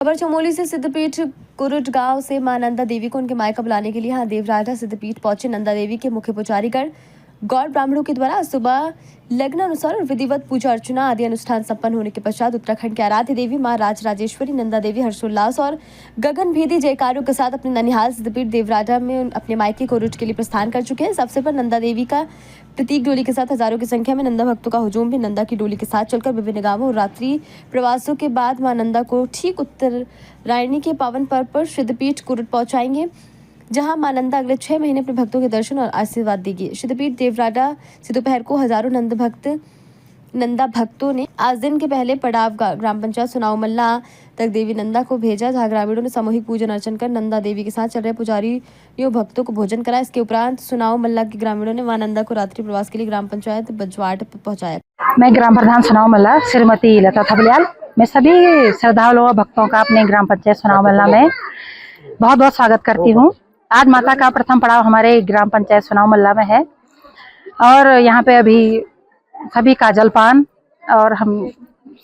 खबर चमोली से सिद्धपीठ कुरुट गांव से मां नंदा देवी को उनके मायका बुलाने के लिए यहां देवराजा सिद्धपीठ पहुंचे नंदा देवी के मुख्य पुजारीगण गौड़ ब्राह्मणों के द्वारा सुबह लग्न अनुसार और विधिवत पूजा अर्चना आदि अनुष्ठान संपन्न होने के पश्चात उत्तराखंड की आराध्य देवी मां राजराजेश्वरी नंदा देवी हर्षोल्लास और गगनभेदी जयकारों के साथ अपने ननिहाल सिद्धपीठ देवराजा में अपने मायके कुरुट के लिए प्रस्थान कर चुके हैं। इस अवसर पर नंदा देवी का प्रतीक डोली के साथ हजारों की संख्या में नंदा भक्तों का हुजूम भी नंदा की डोली के साथ चलकर विभिन्न गांवों और रात्रि प्रवासों के बाद मां नंदा को ठीक उत्तरायणी के पावन पर्व पर सिद्धपीठ कुरुट पहुंचाएंगे, जहां मां नंदा अगले 6 महीने अपने भक्तों के दर्शन और आशीर्वाद देगी। सिद्धपीठ देवराजा से दोपहर को हजारों नंदा भक्तों ने आज दिन के पहले पड़ाव ग्राम पंचायत सुनाव मल्ला तक देवी नंदा को भेजा, जहां ग्रामीणों ने सामूहिक पूजन अर्चन कर नंदा देवी के साथ चल रहे पुजारियों भक्तों को भोजन कराया। इसके उपरांत सुनाव मल्ला के ग्रामीणों ने मां नंदा को रात्रि प्रवास के लिए ग्राम पंचायत बजवाट पहुंचाया। मैं ग्राम प्रधान सुनाव मल्ला श्रीमती लता थपलियाल, मैं सभी श्रद्धालुओं और भक्तों का अपने ग्राम पंचायत सुनाव मल्ला में बहुत बहुत स्वागत करती हूँ। आज माता का प्रथम पड़ाव हमारे ग्राम पंचायत सुनाव मल्ला में है और यहाँ पे अभी सभी का जलपान और हम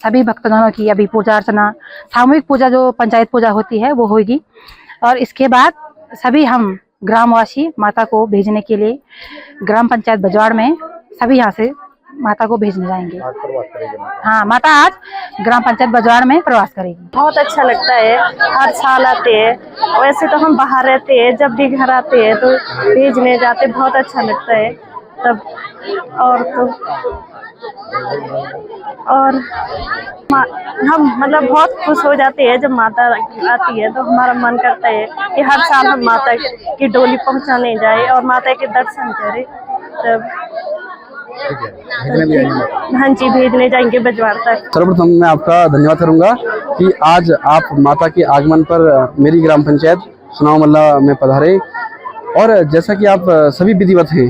सभी भक्तगणों की अभी पूजा अर्चना सामूहिक पूजा जो पंचायत पूजा होती है वो होगी और इसके बाद सभी हम ग्रामवासी माता को भेजने के लिए ग्राम पंचायत बजवाड़ में सभी यहाँ से माता को भेजने जाएंगे। हाँ, माता आज ग्राम पंचायत बजवाड़ में प्रवास करेगी। बहुत अच्छा लगता है, हर साल आते हैं। वैसे तो हम बाहर रहते हैं, जब भी घर आते हैं तो भेजने जाते, बहुत अच्छा लगता है तब। और हम मतलब बहुत खुश हो जाते हैं जब माता आती है, तो हमारा मन करता है कि हर साल हम माता की डोली पहुंचाने जाए और माता के दर्शन करें। तब हाँ जी, भेजने जाएंगे बजवाड़ तक। सर्वप्रथम मैं आपका धन्यवाद करूंगा कि आज आप माता के आगमन पर मेरी ग्राम पंचायत सुनाव मल्ला में पधारे। और जैसा कि आप सभी विधिवत हैं,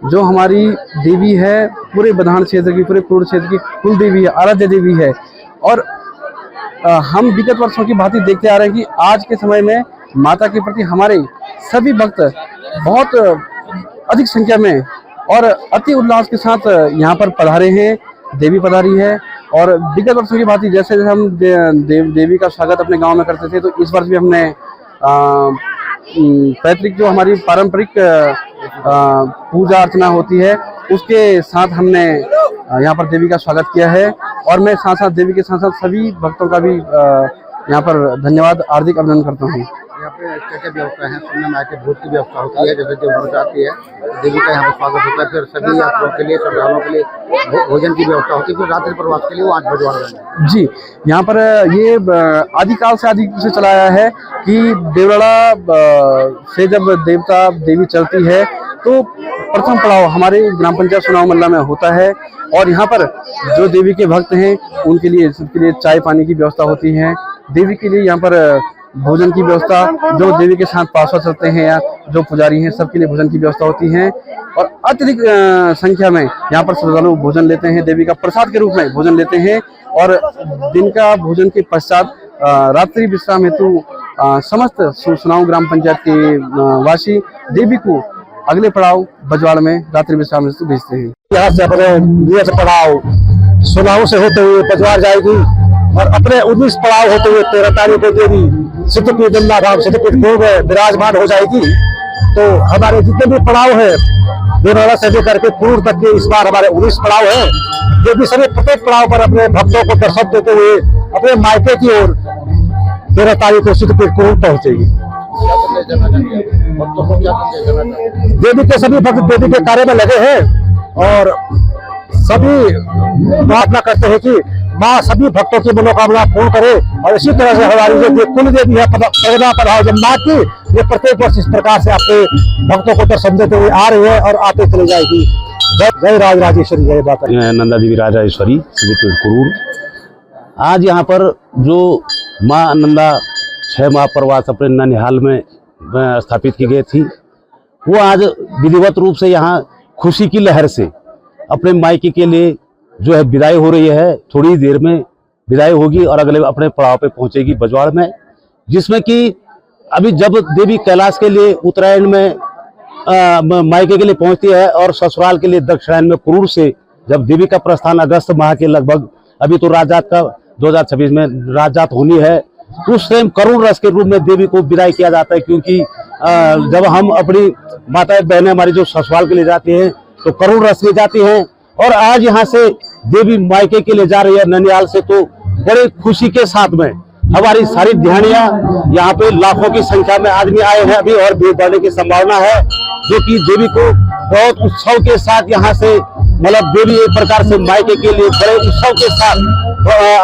जो हमारी देवी है पूरे बधान क्षेत्र की, पूरे कुरुट क्षेत्र की कुल देवी है, आराध्य देवी है। और हम विगत वर्षों की भांति देखते आ रहे हैं कि आज के समय में माता के प्रति हमारे सभी भक्त बहुत अधिक संख्या में और अति उल्लास के साथ यहाँ पर पधारे हैं। देवी पधारी है और विगत वर्षों की भांति जैसे हम देवी का स्वागत अपने गांव में करते थे, तो इस वर्ष भी हमने पैतृक जो हमारी पारंपरिक पूजा अर्चना होती है उसके साथ हमने यहाँ पर देवी का स्वागत किया है। और मैं साथ साथ देवी के साथ साथ सभी भक्तों का भी यहाँ पर धन्यवाद हार्दिक अभिनंदन करता हूँ। यहाँ पे क्या-क्या व्यवस्था है? सुनने में आके भोज की व्यवस्था होती है, जैसे देवराज आती है देवी का यहाँ पर स्वागत होता है, फिर सभी यात्रियों के लिए, श्रद्धालुओं के लिए भोजन की व्यवस्था होती है, फिर रात्रि प्रवास के लिए वो आज बजवाड़ जाएंगे। जी, यहाँ पर ये आदिकाल से आदि से चला आया है कि देवराड़ा से जब देवी चलती है तो प्रथम पड़ाव हमारे ग्राम पंचायत सुनाव मल्ला में होता है। और यहाँ पर जो देवी के भक्त हैं उनके लिए सबके लिए चाय पानी की व्यवस्था होती है। देवी के लिए यहाँ पर भोजन की व्यवस्था, जो देवी के साथ पार्षद चलते हैं या जो पुजारी हैं सबके लिए भोजन की व्यवस्था होती है। और अत्यधिक संख्या में यहाँ पर श्रद्धालु भोजन लेते हैं, देवी का प्रसाद के रूप में भोजन लेते हैं। और दिन का भोजन के पश्चात रात्रि विश्राम हेतु समस्त सुनाव ग्राम पंचायत के वासी देवी को अगले पड़ाव बजवाड़ में रात्रि विश्राम हेतु भेजते हैं। यहाँ से अपने पड़ाव सुनाव से होते हुए बजवाड़ जाएगी और अपने 19 पड़ाव होते हुए 13 तारीख को देवी सिद्धपीठ धाम सिद्धपीठ कुरुट में विराजमान हो जाएगी। तो हमारे जितने भी पड़ाव है देवराड़ा से लेकर के कुरुट तक के इस बार हमारे 19 पड़ाव है, जो भी सभी प्रत्येक पड़ाव पर अपने भक्तों को दर्शन देते हुए अपने मायके की ओर 13 तारीख को सिद्धपीठ कुरुट पहुंचेगी। देवी के सभी भक्त देवी के कार्य में लगे हैं और सभी प्रार्थना करते हैं कि माँ सभी भक्तों की मनोकामना पूर्ण करे। और इसी तरह से हमारी जो कुल देवी है प्रगना पड़ाव जब माँ की, ये प्रत्येक वर्ष इस प्रकार से अपने भक्तों को दर्शन देते हुए आ रही है और आते चले जाएगी। जय राजराजेश्वरी, जय माता नंदा देवी राजराजेश्वरी सिद्धपीठ कुरुट। आज यहाँ पर जो माँ नंदा 6 माह प्रवास अपने ननिहाल में स्थापित की गई थी, वो आज विधिवत रूप से यहाँ खुशी की लहर से अपने मायके के लिए जो है विदाई हो रही है। थोड़ी देर में विदाई होगी और अगले अपने पड़ाव पे पहुंचेगी बजवाड़ में, जिसमें कि अभी जब देवी कैलाश के लिए उत्तरायण में मायके के लिए पहुंचती है और ससुराल के लिए दक्षिणायन में कुरुट से जब देवी का प्रस्थान अगस्त माह के लगभग, अभी तो राजजात का 2026 में राजजात होनी है, उस टाइम करुण रस के रूप में देवी को विदाई किया जाता है, क्योंकि जब हम अपनी माताएं बहनें हमारी जो ससुराल के लिए जाती हैं तो करुण रस ले जाती हैं। और आज यहाँ से देवी मायके के लिए जा रही है ननिहाल से, तो बड़े खुशी के साथ में हमारी सारी ध्यानियां यहाँ पे लाखों की संख्या में आदमी आए हैं, अभी और भीड़ बढ़ने की संभावना है, जो कि देवी को बहुत उत्सव के साथ यहाँ से मतलब देवी एक प्रकार से मायके के लिए बड़े उत्सव के साथ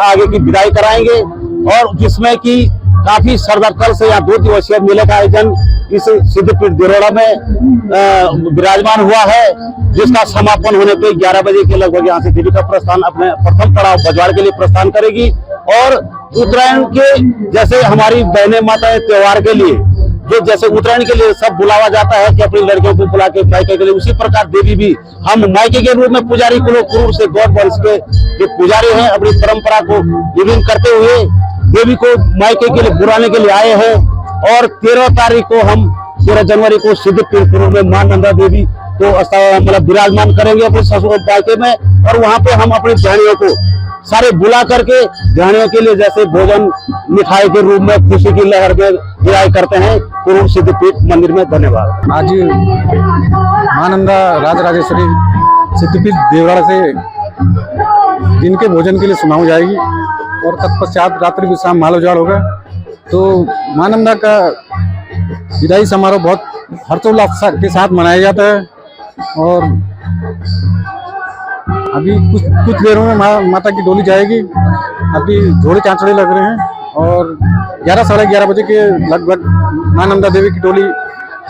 आगे की विदाई कराएंगे। और जिसमें कि काफी श्रद्धा कल से यहाँ 2 दिवसीय मेले का आयोजन इस सिद्धपीठ देरोड़ा में विराजमान हुआ है, जिसका समापन होने पे 11 बजे के लगभग यहाँ से देवी का प्रस्थान अपने प्रथम पड़ाव बजवाड़ के लिए प्रस्थान करेगी। और उत्तरायण के जैसे हमारी बहने माताएं त्योहार के लिए जो जैसे उत्तरायण के लिए सब बुलावा जाता है कि अपनी लड़कियों को बुला के मायके के लिए, उसी प्रकार देवी भी हम मायके के रूप में पुजारी कुल से गौर वंश के जो पुजारी हैं अपनी परंपरा को विभिन्न करते हुए देवी को मायके के लिए बुलाने के लिए आए हैं। और 13 तारीख को हम 13 जनवरी को सिद्धपीठ में मां नंदा देवी को मतलब विराजमान करेंगे अपने ससुर मायके में। और वहां पे हम अपनी बहनियों को सारे बुला करके बहनियों के लिए जैसे भोजन मिठाई के रूप में खुशी की लहर में विदाई करते हैं कुरुड़ सिद्धपीठ मंदिर में। धन्यवाद। आज महानंदा राजराजेश्वरी सिद्धपीठ देवराड़ा से दिन के भोजन के लिए सुनाई जाएगी और तत्पश्चात रात्रि विश्राम माल उजाड़ होगा। तो महानंदा का विदाई समारोह बहुत हर्षोल्लास के साथ मनाया जाता है। और अभी कुछ देर में माता की डोली जाएगी। अभी घोड़े चांचड़े लग रहे हैं और 11 साढ़े 11 बजे के लगभग महानंदा देवी की डोली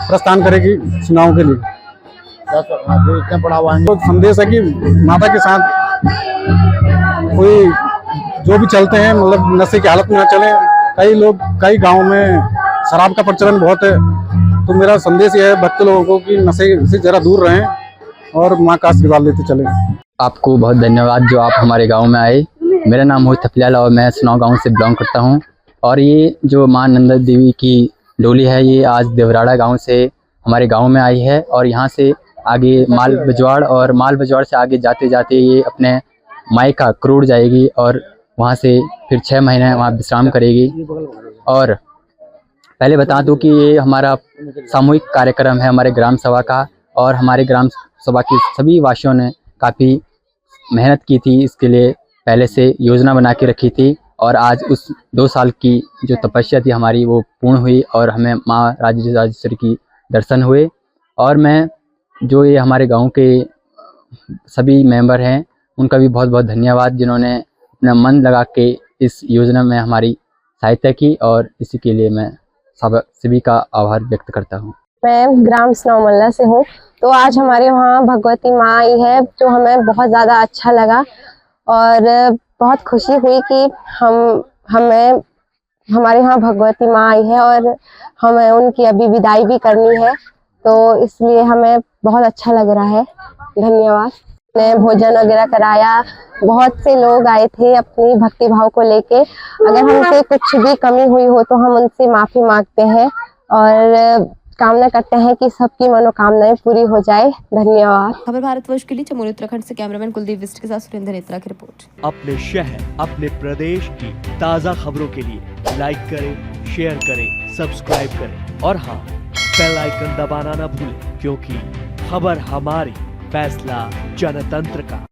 प्रस्थान करेगी चुनाव के लिए। इतना पड़ा हुआ है तो संदेश है कि माता के साथ कोई जो भी चलते हैं मतलब नशे की हालत में न चले। कई लोग कई गाँव में शराब का प्रचलन बहुत है, तो मेरा संदेश यह है भक्त लोगों को कि नशे से जरा दूर रहें और माँ का आशीर्वाद लेते चले। आपको बहुत धन्यवाद जो आप हमारे गांव में आए। मेरा नाम मोहित थपलियाल और मैं सुनाव गांव से बिलोंग करता हूं। और ये जो मां नंदा देवी की डोली है ये आज देवराड़ा गांव से हमारे गांव में आई है। और यहां से आगे माल बजवाड़ और माल बजवाड़ से आगे जाते जाते ये अपने मायका करुड़ जाएगी और वहां से फिर 6 महीने वहां विश्राम करेगी। और पहले बता दूं कि ये हमारा सामूहिक कार्यक्रम है हमारे ग्राम सभा का। और हमारे ग्राम सभा के सभी वासियों ने काफ़ी मेहनत की थी, इसके लिए पहले से योजना बना के रखी थी। और आज उस 2 साल की जो तपस्या थी हमारी वो पूर्ण हुई और हमें माँ राजराजेश्वरी की दर्शन हुए। और मैं जो ये हमारे गांव के सभी मेंबर हैं उनका भी बहुत बहुत धन्यवाद जिन्होंने अपना मन लगा के इस योजना में हमारी सहायता की। और इसी के लिए मैं सभी का आभार व्यक्त करता हूँ। मैं ग्राम सुनावमल्ला से हूँ। तो आज हमारे वहाँ भगवती माँ आई है जो हमें बहुत ज़्यादा अच्छा लगा और बहुत खुशी हुई कि हमें हमारे यहाँ भगवती माँ आई है और हमें उनकी अभी विदाई भी करनी है, तो इसलिए हमें बहुत अच्छा लग रहा है। धन्यवाद। ने भोजन वगैरह कराया, बहुत से लोग आए थे अपनी भक्ति भाव को लेके। अगर हमसे कुछ भी कमी हुई हो तो हम उनसे माफ़ी मांगते हैं और कामना करते हैं कि सबकी मनोकामनाएं पूरी हो जाए। धन्यवाद। खबर भारतवर्ष के लिए चमोली उत्तराखंड से कैमरामैन कुलदीप विस्ट के साथ सुरेंद्र नेत्रा की रिपोर्ट। अपने शहर अपने प्रदेश की ताज़ा खबरों के लिए लाइक करें, शेयर करें, सब्सक्राइब करें और हाँ, बेल आइकन दबाना ना भूलें, क्योंकि खबर हमारी, फैसला जनतंत्र का।